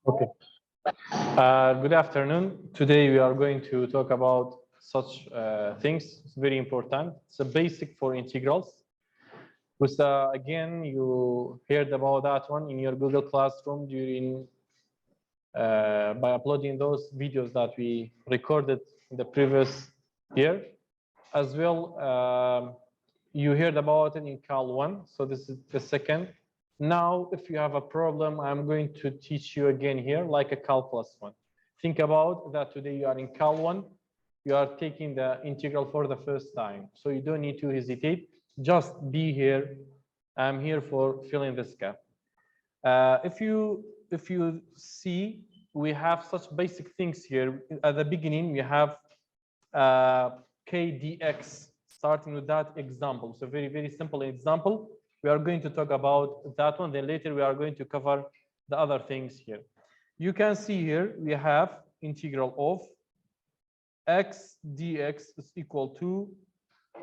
Okay. Good afternoon. Today we are going to talk about such things. It's very important. It's a basic for integrals. With again, you heard about that one in your Google Classroom during by uploading those videos that we recorded in the previous year. As well, you heard about it in Cal 1. So this is the second. Now, if you have a problem, I'm going to teach you again here, like a calculus one. Think about that today you are in Cal 1, you are taking the integral for the first time. So you don't need to hesitate, just be here. I'm here for filling this gap. If you see, we have such basic things here. At the beginning, we have k dx, starting with that example. So very, very simple example. We are going to talk about that one, then later we are going to cover the other things here. You can see here we have integral of x dx is equal to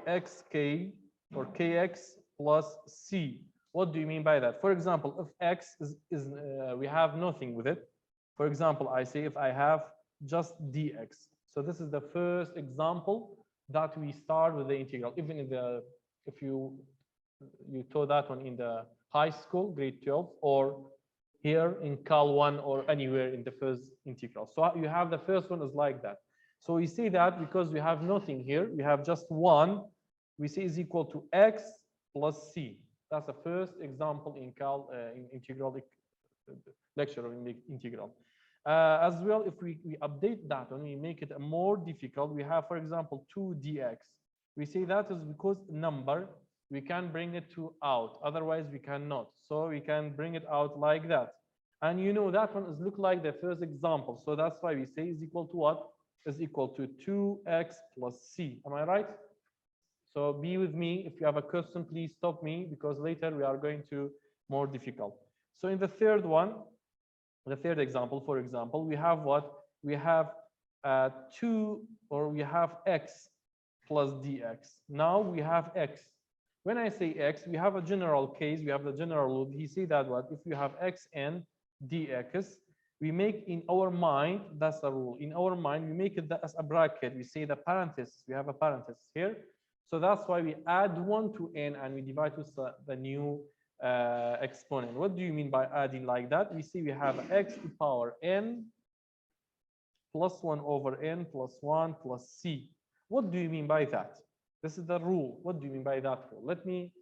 xk or kx plus c. What do you mean by that? For example, if x is we have nothing with it. For example, I say if I have just dx. So this is the first example that we start with the integral. Even in the, if you taught that one in the high school, grade 12, or here in Cal 1 or anywhere in the first integral. So you have the first one is like that. So we say that because we have nothing here, we have just 1, we say is equal to x plus c. That's the first example in Cal in integral lecture in the integral. As well, if we update that one, we make it more difficult. We have, for example, 2 dx. We say that is because number, we can bring it to out. Otherwise, we cannot. So we can bring it out like that. And you know that one is look like the first example. So that's why we say is equal to what? Is equal to 2x plus c. Am I right? So be with me. If you have a question, please stop me, because later we are going to more difficult. So in the third one, the third example, for example, we have what? We have 2, or we have x plus dx. Now we have x. When I say x, we have a general case, we have the general rule. He say that what? If you have x and dx, we make in our mind, that's the rule. In our mind, we make it as a bracket. We say the parenthesis, we have a parenthesis here. So that's why we add 1 to n and we divide with the new exponent. What do you mean by adding like that? We see we have x to power n plus 1 over n plus 1 plus c. What do you mean by that? This is the rule. What do you mean by that rule? Let me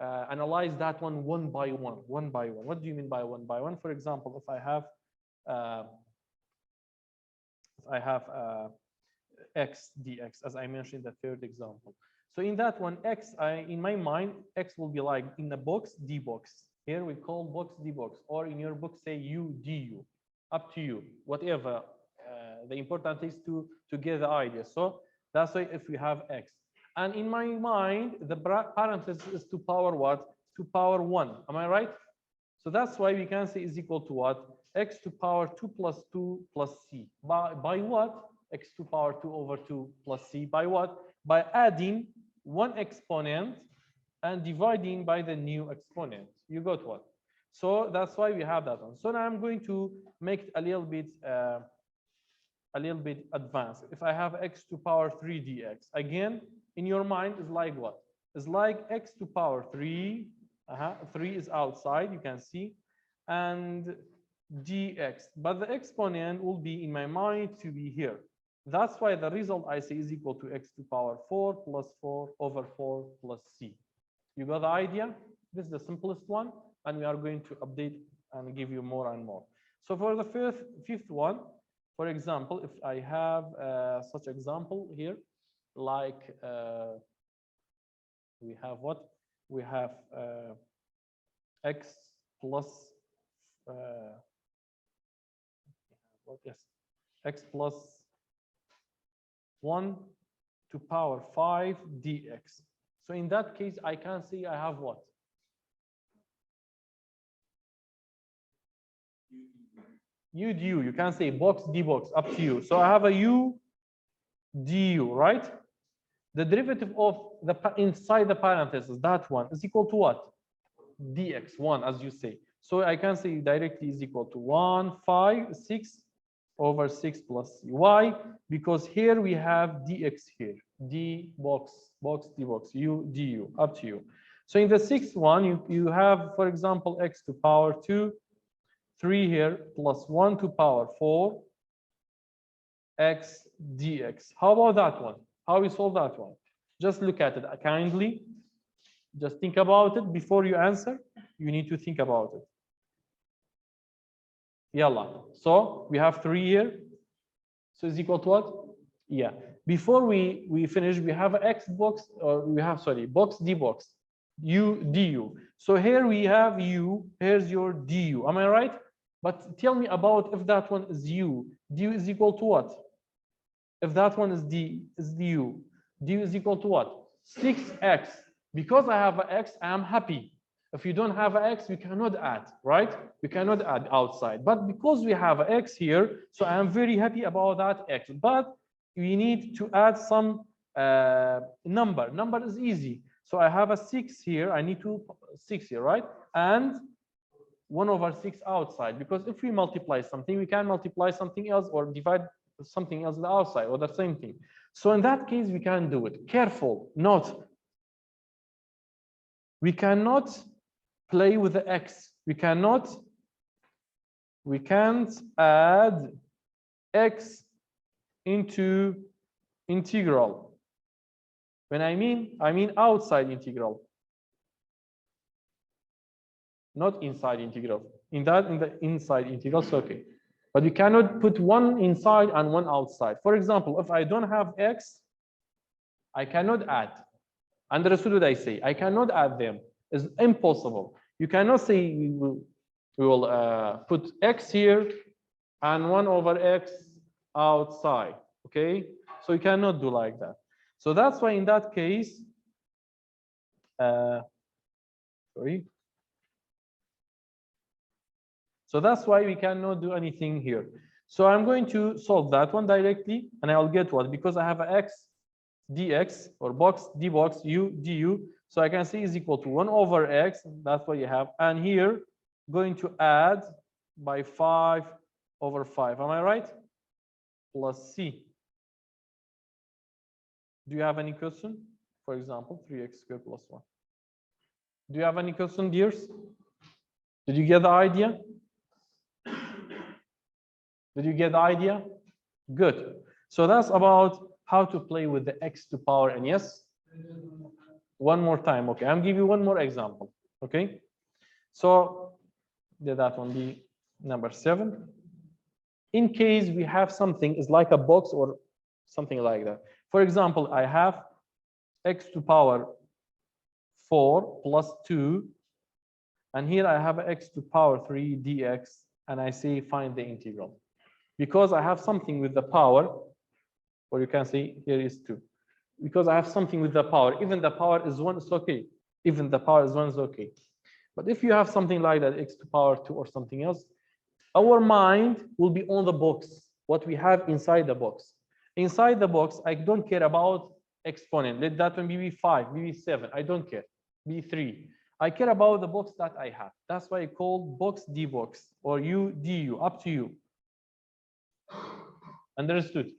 analyze that one by one. What do you mean by one by one? For example, if I have x dx, as I mentioned in the third example. So in that one, x, in my mind, x will be like in the box, d box. Here we call box d box, or in your book say u du. Up to you, whatever. The important is to get the idea. So that's why if we have x. And in my mind, the parenthesis is to power what? To power 1. Am I right? So that's why we can say is equal to what? X to power 2 plus 2 plus c. By what? X to power 2 over 2 plus c. By what? By adding one exponent and dividing by the new exponent. You got what? So that's why we have that one. So now I'm going to make it a little bit advanced. If I have x to power 3 dx, again, in your mind is like what? It's like x to power 3. 3 is outside, you can see, and dx. But the exponent will be in my mind to be here. That's why the result I say is equal to x to power 4 plus 4 over 4 plus c. You got the idea? This is the simplest one, and we are going to update and give you more and more. So for the fifth one, for example, if I have such example here, like we have what? We have x plus x plus 1 to power 5 dx. So in that case, I can say I have what? U du. You can say box d box, up to you. So I have a u du, right? The derivative of the inside the parenthesis, that one, is equal to what? Dx1, as you say. So I can say directly is equal to 1, 5, 6 over 6 plus y, because here we have dx here, d box, d box, u, du, up to you. So in the sixth one, you have, for example, x to power 2, 3 here, plus 1 to power 4, x dx. How about that one? How we solve that one? Just look at it kindly. Just think about it before you answer. You need to think about it. Yalla. So we have 3 here. So it's equal to what? Yeah. Before we finish, we have an x box, or we have, sorry, box d box, u du. So here we have u, here's your du. Am I right? But tell me about if that one is u. Du is equal to what? If that one is du. Du is equal to what? 6x. Because I have an x, I am happy. If you don't have an x, we cannot add, right? We cannot add outside. But because we have an x here, so I am very happy about that x. But we need to add some number. Number is easy. So I have a 6 here. I need to 6 here, right? And 1 over 6 outside. Because if we multiply something, we can multiply something else or divide something else on the outside, or the same thing. So in that case, we can do it. Careful, note. We cannot play with the x. We can't add x into integral. When I mean outside integral, not inside integral. In the inside integral, so okay. But you cannot put one inside and one outside. For example, if I don't have x, I cannot add. Understood what I say? I cannot add them. It's impossible. You cannot say we will put x here and 1 over x outside. Okay? So you cannot do like that. So that's why in that case, sorry. So that's why we cannot do anything here. So I'm going to solve that one directly, and I'll get what? Because I have an x dx, or box d box u du, so I can say is equal to 1 over x. That's what you have. And here, going to add by 5 over 5. Am I right? Plus c. Do you have any question? For example, 3x squared plus 1. Do you have any question, dears? Did you get the idea? Did you get the idea? Good. So that's about how to play with the x to power n. Yes? One more time. Okay, I'm giving you one more example. Okay. So that one be number 7. In case we have something is like a box or something like that. For example, I have x to power 4 plus 2, and here I have x to power 3 dx, and I say find the integral. Because I have something with the power, or you can say here is 2. Because I have something with the power, even the power is 1, it's okay. Even the power is 1 is okay. But if you have something like that, x to power 2 or something else, our mind will be on the box, what we have inside the box. Inside the box, I don't care about exponent. Let that one be 5, be 7. I don't care. Be 3. I care about the box that I have. That's why I call box d box, or u du, up to you. Understood?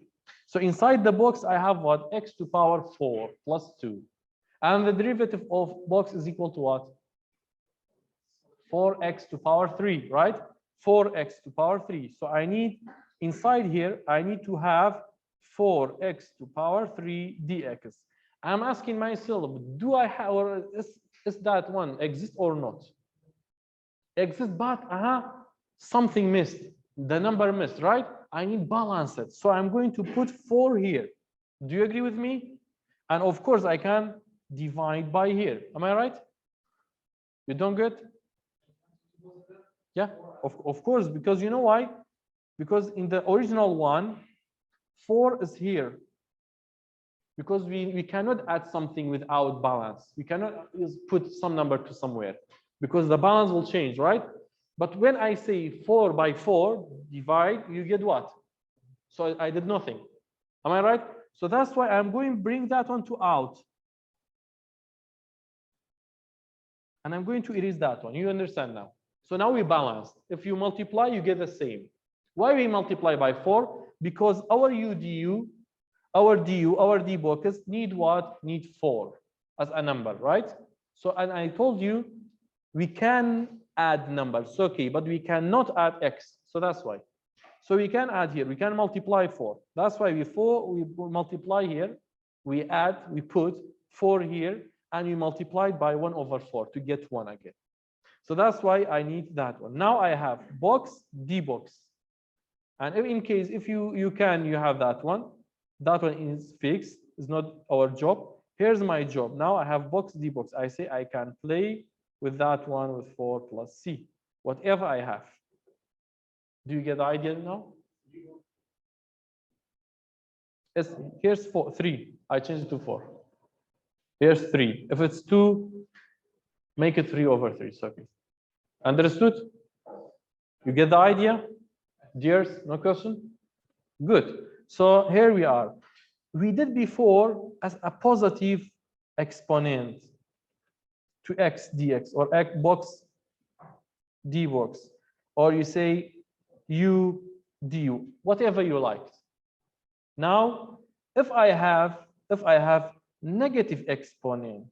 So inside the box, I have what? X to power 4 plus 2. And the derivative of box is equal to what? 4x to power 3, right? 4x to power 3. So I need, inside here, I need to have 4x to power 3 dx. I'm asking myself, do I have, or is that one exist or not? Exist, but something missed. The number missed, right? I need balance it. So I'm going to put 4 here. Do you agree with me? And of course, I can divide by here. Am I right? You don't get? Yeah, of course, because you know why? Because in the original one, 4 is here. Because we cannot add something without balance. We cannot put some number to somewhere because the balance will change, right? But when I say 4 by 4 divide, you get what? So I did nothing. Am I right? So that's why I'm going to bring that one to out. And I'm going to erase that one. You understand now? So now we balance. If you multiply, you get the same. Why we multiply by 4? Because our UDU, our DU, our D buckets need what? Need 4 as a number, right? So, and I told you we can add numbers, okay, but we cannot add X. So that's why. So we can add here, we can multiply 4. That's why before we multiply here, we add, we put 4 here, and we multiplied by 1/4 to get 1 again. So that's why I need that one. Now I have box, D box. And in case if you have that one is fixed, it's not our job. Here's my job. Now I have box, D box. I say I can play with that one with 4 plus C, whatever I have. Do you get the idea now? Yes, here's 3. I changed it to 4. Here's 3. If it's 2, make it 3/3. It's okay. Understood? You get the idea? Dears, no question? Good. So here we are. We did before as a positive exponent to x dx, or x box d box, or you say u du, whatever you like. Now, if I have negative exponent,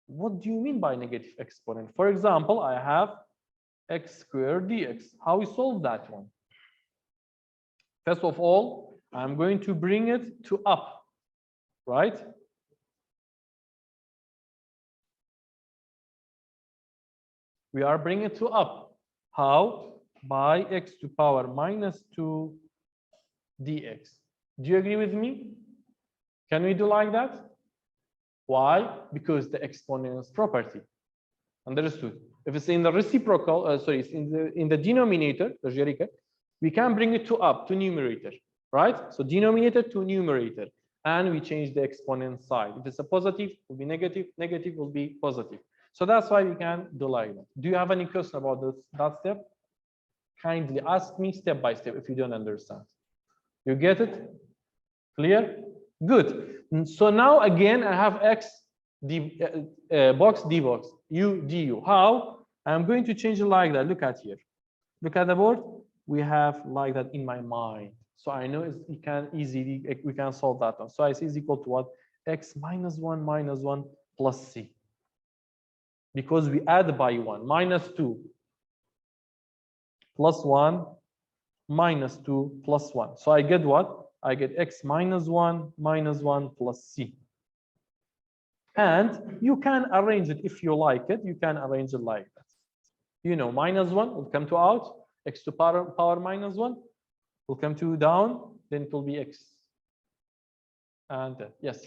what do you mean by negative exponent? For example, I have x squared dx. How we solve that one? First of all, I'm going to bring it to up, right? We are bringing it to up. How? By x to power minus 2 dx. Do you agree with me? Can we do like that? Why? Because the exponent's property. Understood? If it's in the reciprocal, it's in the denominator, the Jericho, we can bring it to up, to numerator, right? So denominator to numerator, and we change the exponent side. If it's a positive, it will be negative, negative will be positive. So that's why we can do like that. Do you have any question about that step? Kindly ask me step by step if you don't understand. You get it? Clear? Good. So now again, I have x d box d box, u du. How? I'm going to change it like that. Look at here. Look at the board. We have like that in my mind. So I know we can solve that one. So I say is equal to what? X minus 1 plus c. Because we add by 1, minus 2 plus 1 minus 2 plus 1. So I get what? I get x minus 1 plus c. And you can arrange it if you like it. You can arrange it like that. You know, minus 1 will come to out. X to power minus 1 will come to down. Then it will be x. And yes.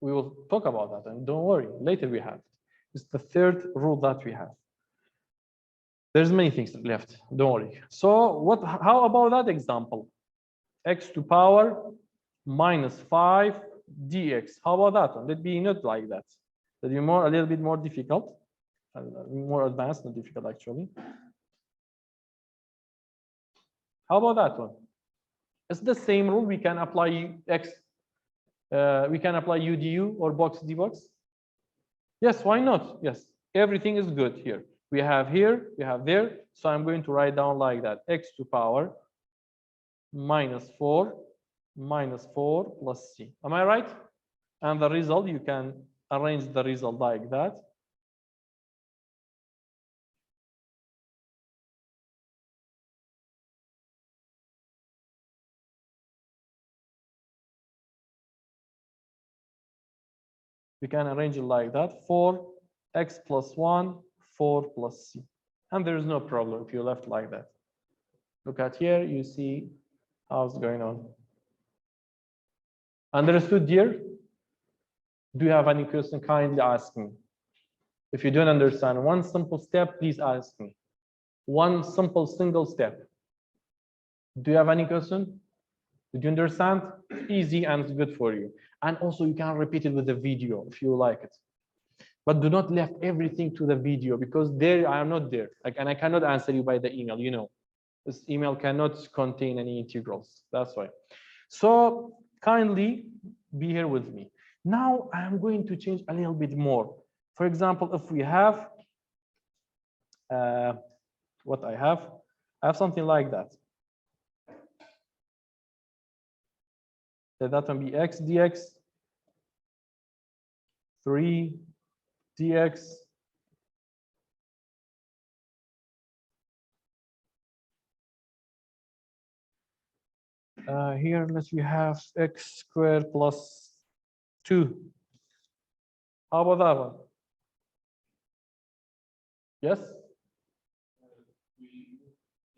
We will talk about that, and don't worry, later we have. It's the third rule that we have. There's many things left, don't worry. So how about that example? X to power minus 5 dx. How about that one? Let be not like that. Let be a little bit more difficult, more advanced, not difficult actually. How about that one? It's the same rule. We can apply x. We can apply UDU or box D box. Yes, why not? Yes, everything is good here. We have here, we have there. So I'm going to write down like that. X to power minus 4 plus C. Am I right? And the result, you can arrange the result like that. We can arrange it like that. 4x plus 1, 4 plus c. And there is no problem if you left like that. Look at here, you see how it's going on. Understood, dear? Do you have any question? Kindly ask me. If you don't understand one simple step, please ask me. One simple single step. Do you have any question? Did you understand? Easy and it's good for you. And also you can repeat it with the video if you like it. But do not left everything to the video, because there I am not there. And I cannot answer you by the email, you know. This email cannot contain any integrals. That's why. So kindly be here with me. Now I am going to change a little bit more. For example, if we have what I have something like that. Let that one be x dx, 3 dx, here let you have x squared plus 2. How about that one? Yes?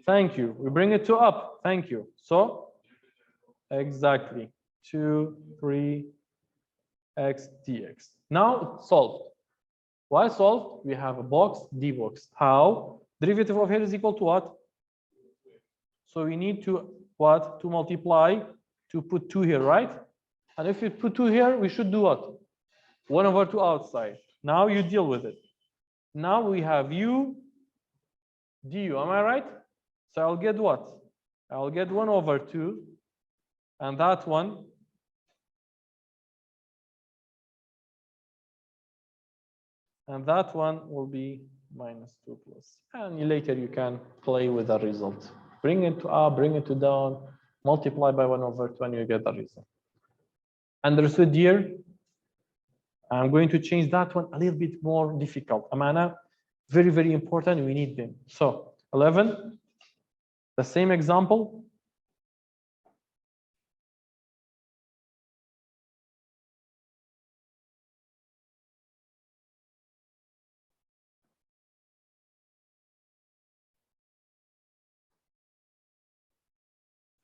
Thank you. We bring it to up. Thank you. So, exactly. 2, 3, x dx. Now it's solved. Why solved? We have a box, d box. How? Derivative of here is equal to what? So we need to what? To multiply, to put 2 here, right? And if you put 2 here, we should do what? 1 over 2 outside. Now you deal with it. Now we have u du. Am I right? So I'll get what? I'll get 1 over 2. And that one will be minus 2 plus. And later you can play with the result. Bring it to up, bring it to down, multiply by 1 over 2, and you get the result. Understood here? I'm going to change that one a little bit more difficult. Amana, very, very important. We need them. So 11, the same example.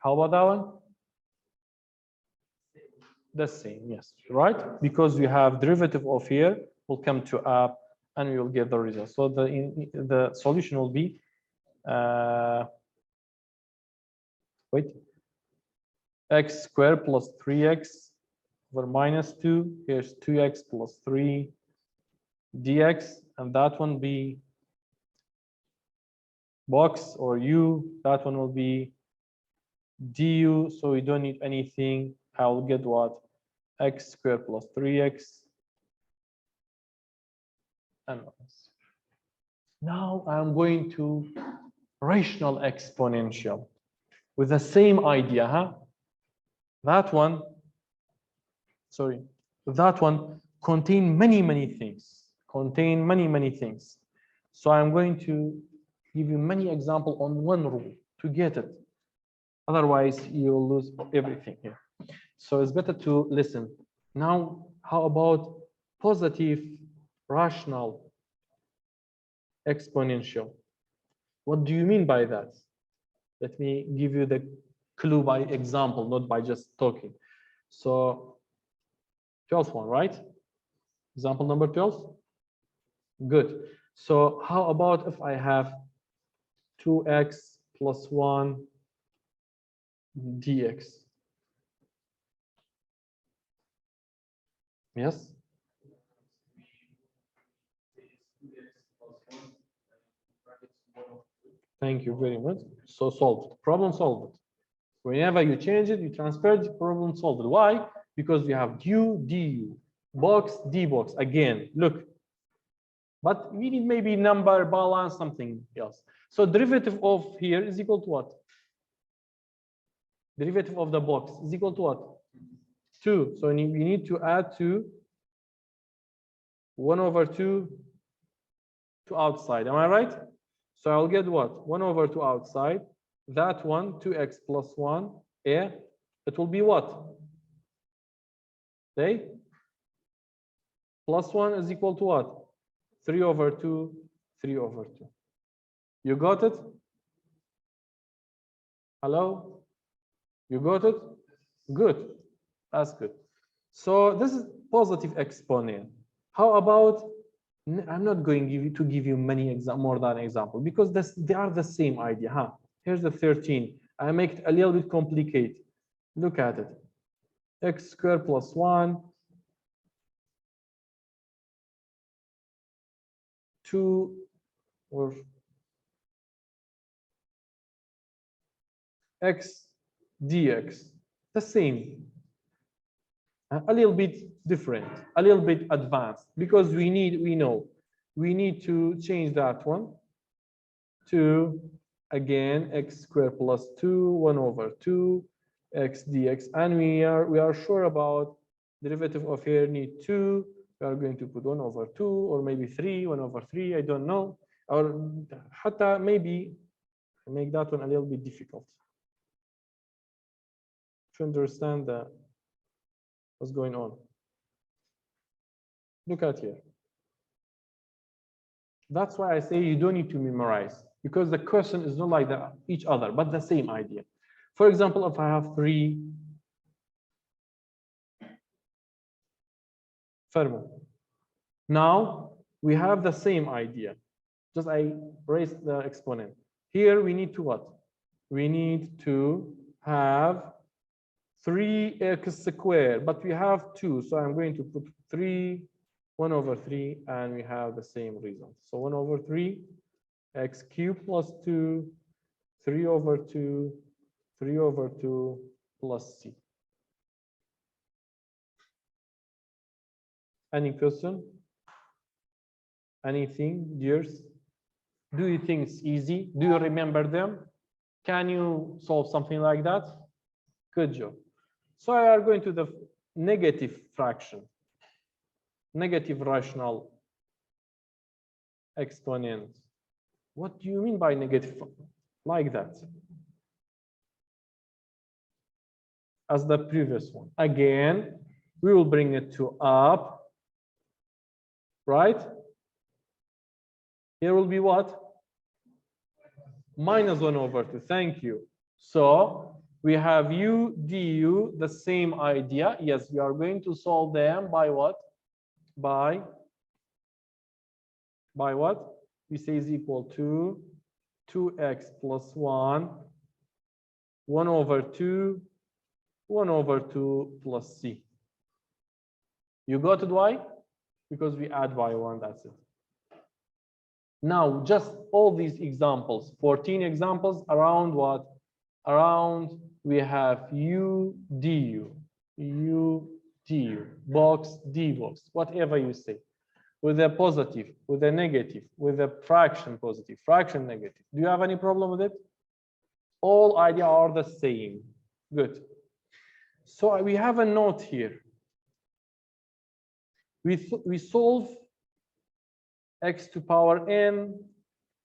How about that one? The same, yes, right? Because we have derivative of here will come to up, and we will get the result. So the solution will be x squared plus 3x over minus 2. Here's 2x plus 3 dx, and that one be box or u. That one will be du. So we don't need anything. I'll get what? X squared plus 3x. And now I'm going to rational exponential with the same idea, huh? That one contain many things. So I'm going to give you many examples on one rule to get it. Otherwise, you'll lose everything here. So it's better to listen. Now, how about positive rational exponential? What do you mean by that? Let me give you the clue by example, not by just talking. So 12th one, right? Example number 12. Good. So how about if I have 2x plus 1 dx? Yes? Thank you very much. So solved. Problem solved. Whenever you change it, you transfer the problem solved. Why? Because we have du, box, d box. Again, look. But we need maybe number, balance, something else. So derivative of here is equal to what? Derivative of the box is equal to what? 2. So we need to add 2, 1 over 2 to outside. Am I right? So I'll get what? 1 over 2 outside. That one, 2x plus 1. Yeah. It will be what? Okay. Plus 1 is equal to what? 3 over 2, 3 over 2. You got it? Hello? You got it? Good. That's good. So this is positive exponent. How about, I'm not going to give you many more than example because they are the same idea. Huh? Here's the 13. I make it a little bit complicated. Look at it. X squared plus 1. 2 or x dx, the same, a little bit different, a little bit advanced, because we need to change that one 2, again, x squared plus 2, 1 over 2, x dx. And we are sure about derivative of here need 2. We are going to put 1 over 2, or maybe 3, 1 over 3, I don't know. Or حتى maybe make that one a little bit difficult to understand what's going on. Look at here. That's why I say you don't need to memorize, because the question is not like each other, but the same idea. For example, if I have 3 Fermi, now we have the same idea. Just I raised the exponent. Here we need to what? We need to have 3x squared, but we have 2. So I'm going to put 3, 1 over 3, and we have the same result. So 1 over 3, x cubed plus 2, 3 over 2, 3 over 2 plus c. Any question? Anything, dears? Do you think it's easy? Do you remember them? Can you solve something like that? Good job. So I are going to the negative fraction, negative rational exponent. What do you mean by negative? Like that. As the previous one. Again, we will bring it to up, right? Here will be what? Minus 1 over 2. Thank you. So we have u du, the same idea. Yes, we are going to solve them by what? By what? We say is equal to 2x plus 1, 1 over 2, 1 over 2 plus c. You got it why? Because we add by 1, that's it. Now, just all these examples, 14 examples around what? Around we have u du, box, d box, whatever you say. With a positive, with a negative, with a fraction positive, fraction negative. Do you have any problem with it? All ideas are the same. Good. So we have a note here. We solve x to power n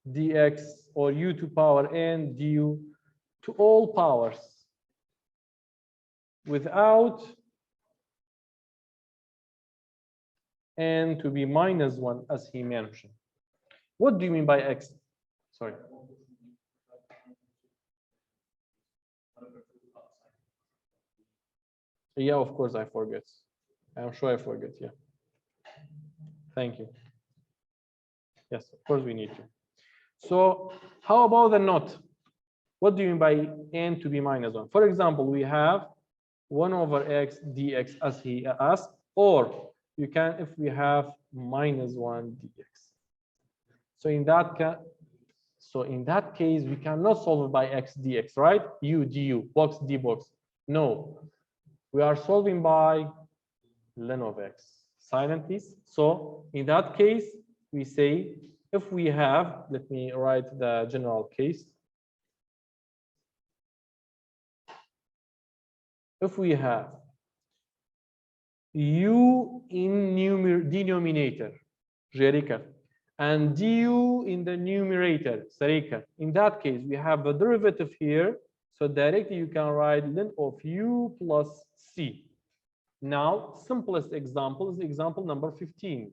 dx or u to power n du to all powers without n to be minus 1 as he mentioned. What do you mean by x? Sorry. Yeah, of course I forget. I'm sure I forget, yeah. Thank you. Yes, of course we need to. So how about the not? What do you mean by n to be minus 1? For example, we have 1 over x dx as he asked, or you can if we have minus 1 dx. So in that case, we cannot solve it by x dx, right? U du, box d box. No, we are solving by ln of x. Silent, please. So in that case, we say if we have, let me write the general case. If we have u in denominator, Jerika, and du in the numerator, Sarika, in that case, we have the derivative here. So directly you can write ln of u plus c. Now, simplest example is example number 15.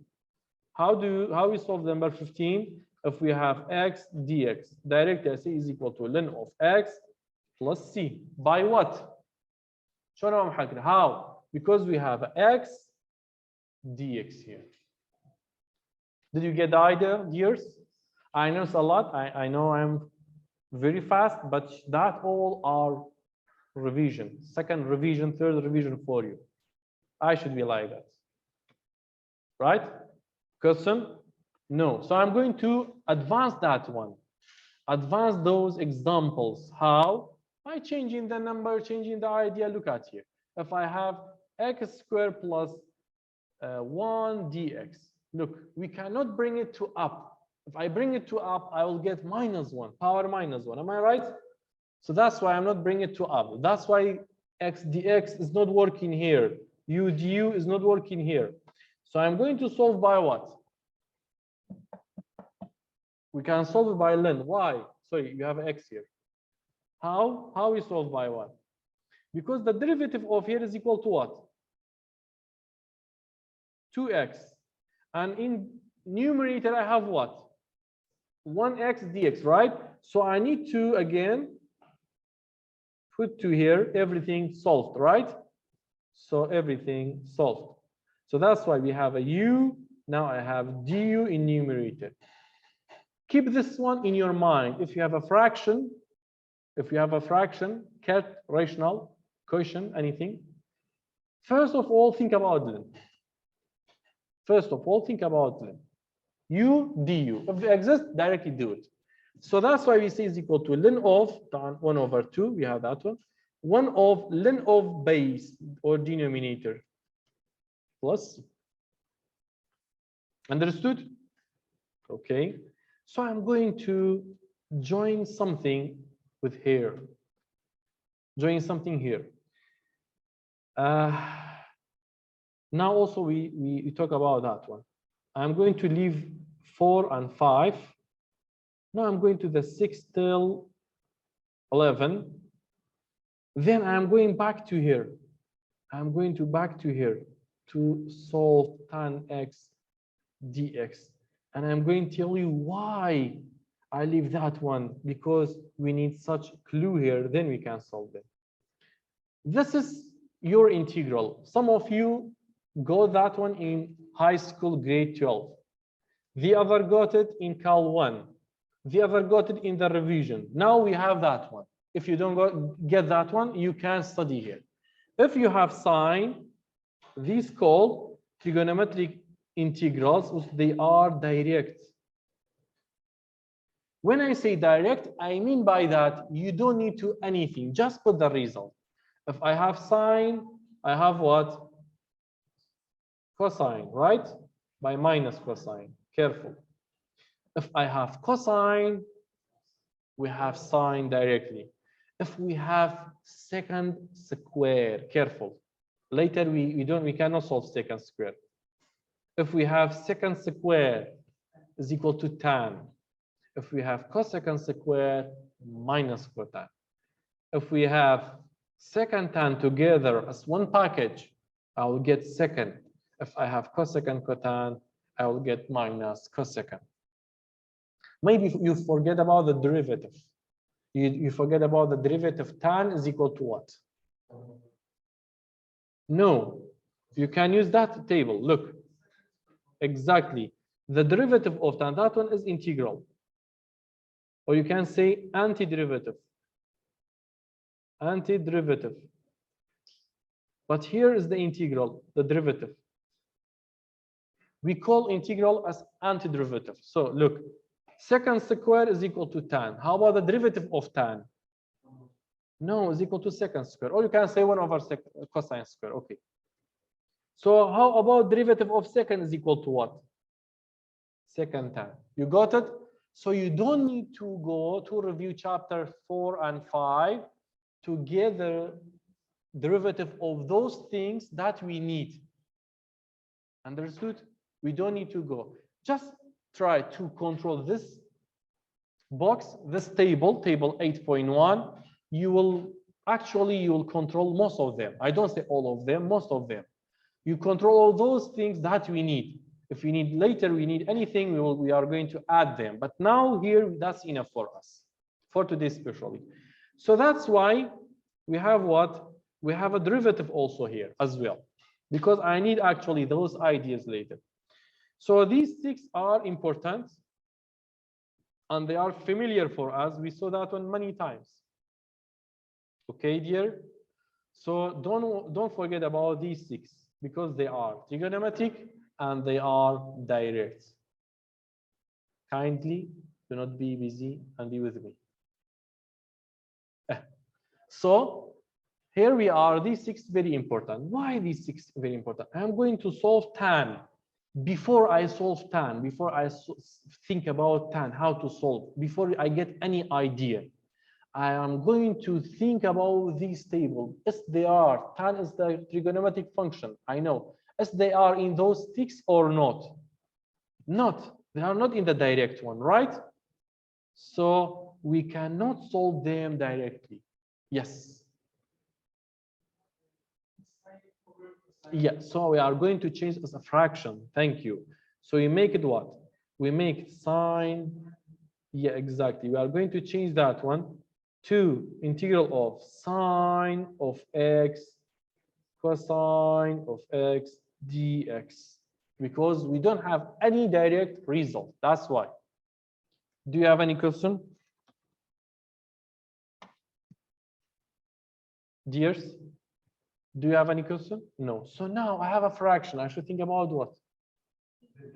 How we solve number 15? If we have x dx, directly I say is equal to ln of x plus c. By what? How? Because we have x dx here. Did you get the idea, dears? I know it's a lot. I know I'm very fast, but that all are revision, second revision, third revision for you. I should be like that. Right? Question? No. So I'm going to advance that one. Advance those examples. How? By changing the number, changing the idea. Look at here. If I have x squared plus 1 dx, look, we cannot bring it to up. If I bring it to up, I will get -1, power -1. Am I right? So that's why I'm not bringing it to up. That's why x dx is not working here. U du is not working here. So I'm going to solve by what? We can solve it by ln. Why? Sorry, you have x here. How? How we solve by what? Because the derivative of here is equal to what? 2x. And in numerator, I have what? 1x dx, right? So I need to, again, put to here everything solved, right? So everything solved. So that's why we have a u. Now I have du in numerator. Keep this one in your mind. If you have a fraction, ket, rational, quotient, anything, first of all, think about ln. First of all, think about ln. U du. If it exists, directly do it. So that's why we say is equal to ln of 1/2. We have that one. 1 of ln of base or denominator plus. Understood? Okay. So I'm going to join something with here. Join something here. Now also we talk about that one. I'm going to leave 4 and 5. Now I'm going to the 6 till 11. Then I'm going back to here. I'm going to back to here to solve tan x dx. And I'm going to tell you why I leave that one, because we need such clue here, then we can solve it. This is your integral. Some of you got that one in high school, grade 12. The other got it in Cal 1. The other got it in the revision. Now we have that one. If you don't get that one, you can study here. If you have sine, these called trigonometric integrals, they are direct. When I say direct, I mean by that you don't need to anything, just put the result. If I have sine, I have what? Cosine, right? By minus cosine, careful. If I have cosine, we have sine directly. If we have secant square, careful. Later we cannot solve secant square. If we have secant square is equal to tan. If we have cosecant square minus cotan. If we have secant tan together as one package, I will get secant. If I have cosecant cotan, I will get minus cosecant. Maybe you forget about the derivative. You forget about the derivative. Tan is equal to what? No, you can use that table. Look, exactly. The derivative of tan, that one is integral. Or you can say antiderivative. Antiderivative. But here is the integral, the derivative. We call integral as antiderivative. So look, secant square is equal to tan. How about the derivative of tan? No, is equal to secant square. Or you can say 1 over cosine square. Okay. So how about derivative of secant is equal to what? Secant tan. You got it? So you don't need to go to review chapter 4 and 5 to get the derivative of those things that we need. Understood? We don't need to go. Just try to control this box, this table 8.1. You will control most of them. I don't say all of them, most of them. You control all those things that we need. If we need later, we need anything, we are going to add them. But now here, that's enough for us, for today especially. So that's why we have what? We have a derivative also here as well, because I need actually those ideas later. So these 6 are important and they are familiar for us. We saw that one many times. Okay, dear? So don't forget about these 6 because they are trigonometric and they are direct. Kindly do not be busy and be with me. So here we are, these 6 very important. Why these 6 very important? I'm going to solve tan. before I solve tan, before I think about tan, how to solve, before I get any idea, I am going to think about this table. Yes, they are. Tan is the trigonometric function. I know. Yes, they are in those sticks or not? Not. They are not in the direct one, right? So we cannot solve them directly. Yes. Yeah, so we are going to change as a fraction. Thank you. So we make it what? We make sine. Yeah, exactly. We are going to change that one to integral of sine of x cosine of x dx, because we don't have any direct result. That's why. Do you have any question? Dears? Do you have any question? No. So now I have a fraction. I should think about what?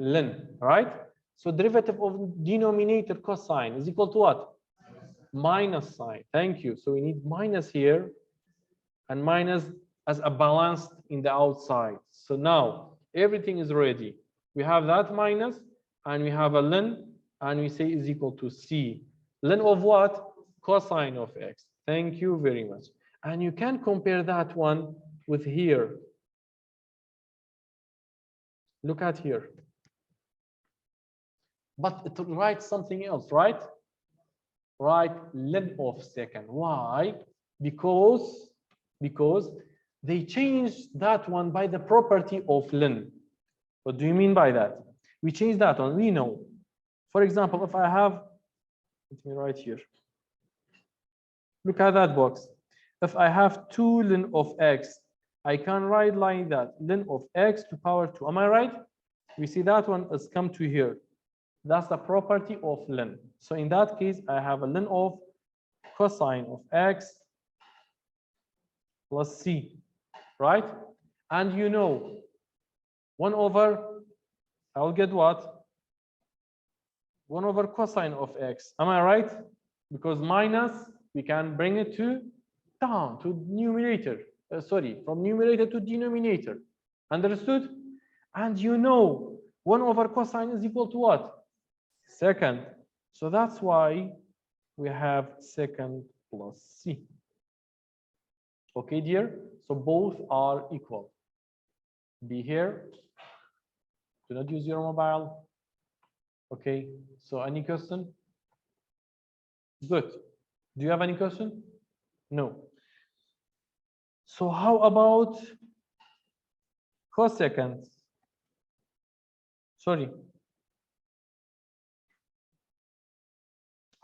Ln, right? So derivative of denominator cosine is equal to what? Minus sine. Thank you. So we need minus here and minus as a balance in the outside. So now everything is ready. We have that minus and we have a ln and we say is equal to c. Ln of what? Cosine of x. Thank you very much. And you can compare that one with here. Look at here. But it writes something else, right? Write ln of second. Why? Because they changed that one by the property of ln. What do you mean by that? We change that one. We know. For example, if I have, let me write here. Look at that box. If I have 2 ln of x, I can write like that, ln of x to power 2. Am I right? We see that one has come to here. That's the property of ln. So in that case, I have a ln of cosine of x plus c, right? And you know, 1 over, I'll get what? 1 over cosine of x. Am I right? Because minus, we can bring it to down to numerator. Sorry, from numerator to denominator. Understood? And you know, 1 over cosine is equal to what? Second. So that's why we have second plus c. Okay, dear? So both are equal. Be here. Do not use your mobile. Okay, so any question? Good. Do you have any question? No. So how about cosecant? Sorry.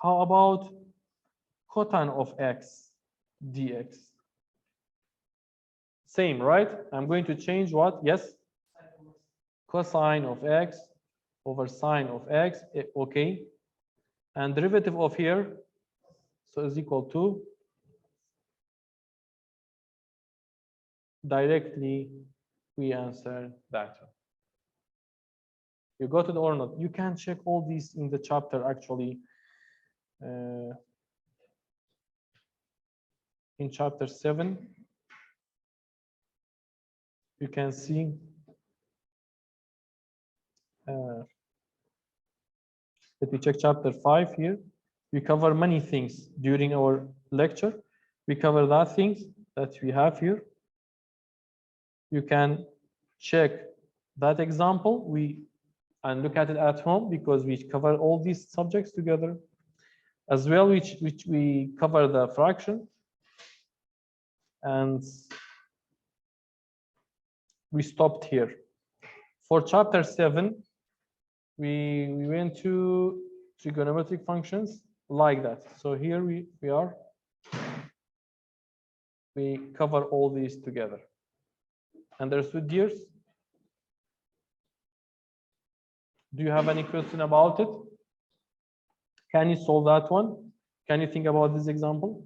How about cotangent of x dx? Same, right? I'm going to change what? Yes? Cosine of x over sine of x. Okay. And derivative of here, so is equal to, directly we answer that one. You got it or not? You can check all these in the chapter actually. In chapter 7, you can see let me check chapter 5 here. We cover many things during our lecture. We cover that things that we have here. You can check that example and look at it at home, because we cover all these subjects together as well, which we cover the fraction. And we stopped here. For chapter 7, we went to trigonometric functions like that. So here we are. We cover all these together. Understood, dears? Do you have any question about it? Can you solve that one? Can you think about this example?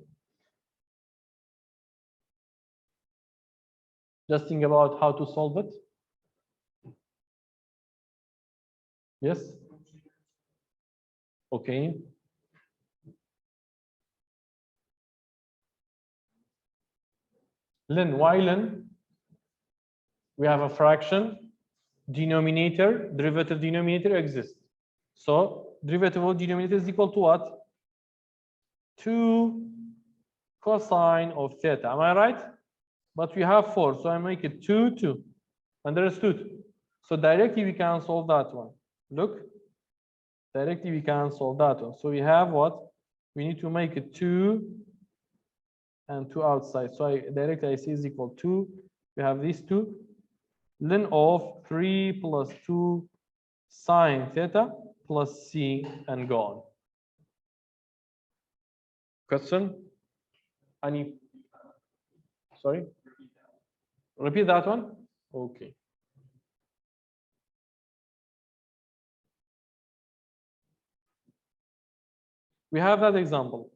Just think about how to solve it. Yes? Okay. Ln, why ln? We have a fraction. denominator, derivative denominator exists. So derivative of denominator is equal to what? 2 cosine of theta. Am I right? But we have 4, so I make it 2, 2. Understood? So directly we can solve that one. Look, directly we can solve that one. So we have what? We need to make it 2 and 2 outside. So directly I see is equal to, we have these two. Ln of 3 plus 2 sine theta plus c and go on. Question? Any? Sorry? Repeat that one? Okay. We have that example.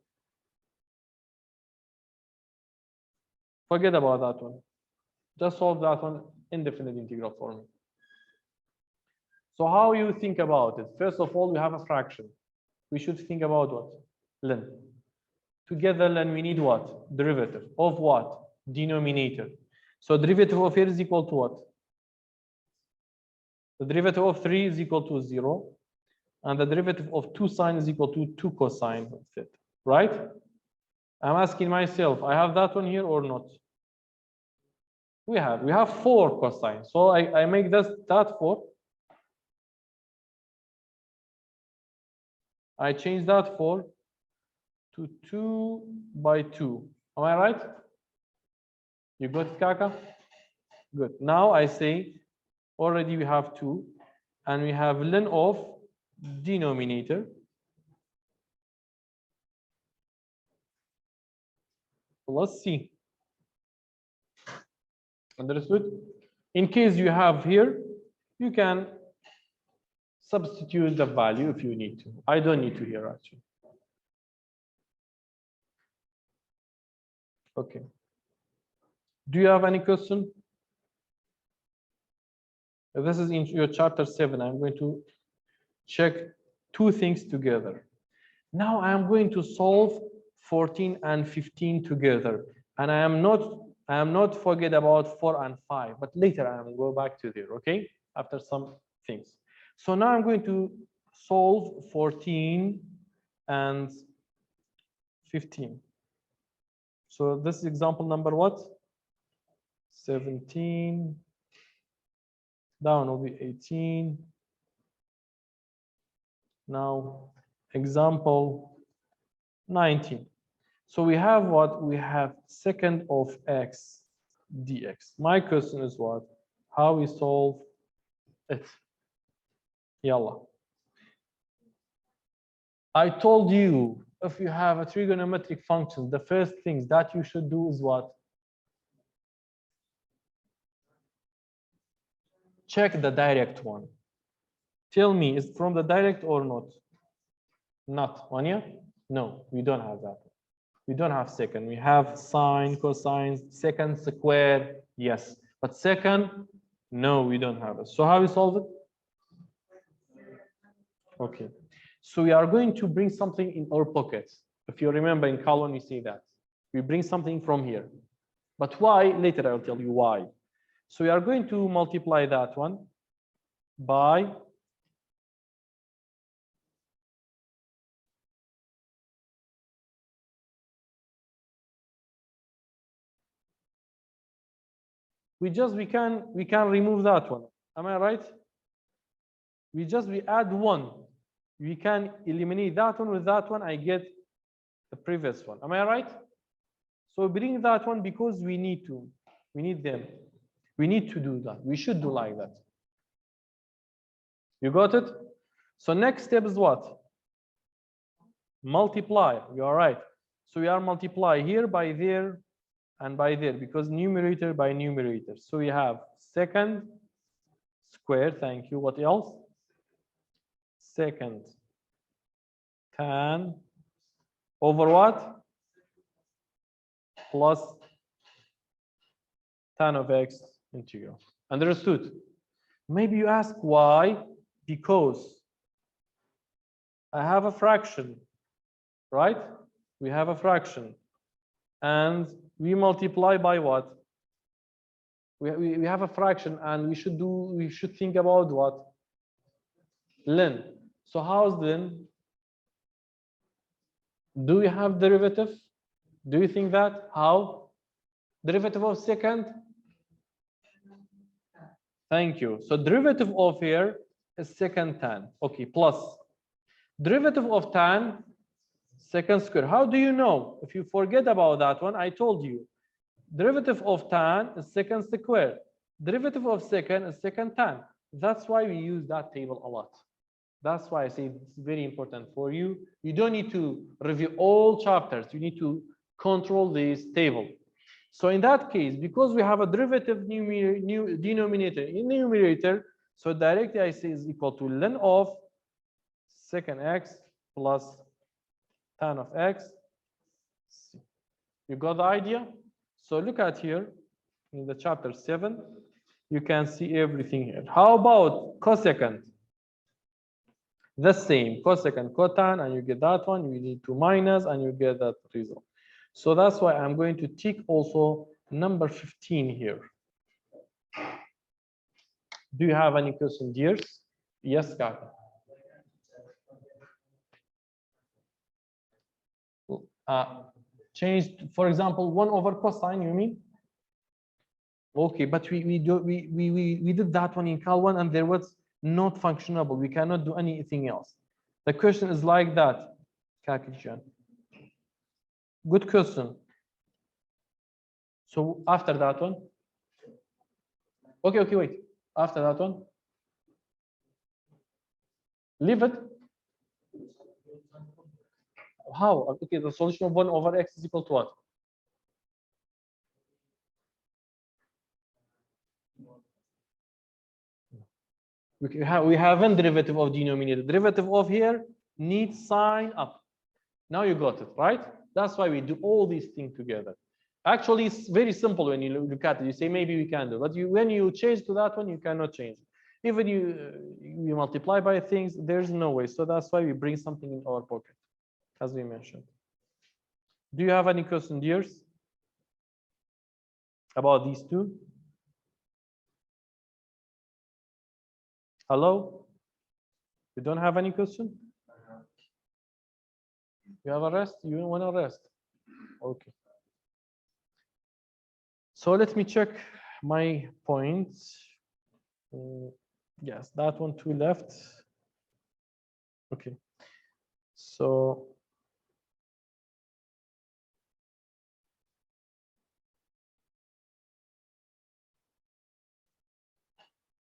Forget about that one. Just solve that one indefinite integral for me. So how you think about it? First of all, we have a fraction. We should think about what? Ln. Together, ln, we need what? Derivative of what? Denominator. So derivative of here is equal to what? The derivative of 3 is equal to 0. And the derivative of 2 sine is equal to 2 cosine of theta. Right? I'm asking myself, I have that one here or not? We have 4 cosine. So I make that 4. I change that 4 to 2 by 2. Am I right? You got it, Kaka? Good. Now I say already we have 2 and we have ln of denominator plus c. Understood? In case you have here, you can substitute the value if you need to. I don't need to here actually. Okay. Do you have any question? This is in your chapter 7. I'm going to check 2 things together. Now I am going to solve 14 and 15 together. And I am not forget about 4 and 5, but later I am go back to there, okay? After some things. So now I'm going to solve 14 and 15. So this is example number what? 17. Down will be 18. Now example 19. So we have what? We have second of x dx. My question is what? How we solve it? Yalla. I told you if you have a trigonometric function, the first things that you should do is what? Check the direct one. Tell me, is it from the direct or not? Not. Wanya? No, we don't have that. We don't have second. We have sine, cosine, second square, yes. But second, no, we don't have it. So how we solve it? Okay. So we are going to bring something in our pockets. If you remember in column, you see that. We bring something from here. But why? Later I'll tell you why. So we are going to multiply that one by we can remove that one. Am I right? We add 1. We can eliminate that one with that one. I get the previous one. Am I right? So bring that one because we need to. We need them. We need to do that. We should do like that. You got it? So next step is what? Multiply. You are right. So we are multiply here by there and by there because numerator by numerator. So we have second square. Thank you. What else? Second tan over what? Plus tan of x integral. Understood? Maybe you ask why? Because I have a fraction, right? We have a fraction. And we multiply by what? We have a fraction, and we should think about what? Ln. So how's ln? Do we have derivative? Do you think that? How? Derivative of second? Thank you. So derivative of here is second tan. Okay, plus derivative of tan second square. How do you know? If you forget about that one, I told you. Derivative of tan is second square. Derivative of second is second tan. That's why we use that table a lot. That's why I say it's very important for you. You don't need to review all chapters. You need to control this table. So in that case, because we have a derivative denominator in the numerator, so directly I say is equal to ln of second x plus tan of x. You got the idea? So look at here in the chapter 7, you can see everything here. How about cosecant? The same, cosecant, cotan, and you get that one. You need to minus, and you get that result. So that's why I'm going to tick also number 15 here. Do you have any question, dears? Yes, Kaka. Changed, for example, 1 over cosine, you mean? Okay, but we did that one in Cal 1, and there was not functionable. We cannot do anything else. The question is like that, Kakijan. Good question. So after that one, okay, wait. After that one, leave it. How? Okay, the solution of 1 over x is equal to what? We have a derivative of denominator. Derivative of here needs sign up. Now you got it, right? That's why we do all these things together. Actually, it's very simple when you look at it. You say maybe we can do, but when you change to that one, you cannot change. Even you multiply by things, there's no way. So that's why we bring something in our pocket, as we mentioned. Do you have any question, dears, about these two? Hello? You don't have any question? You have a rest? You want to rest? Okay. So let me check my points. Yes, that one, 2 left. Okay. So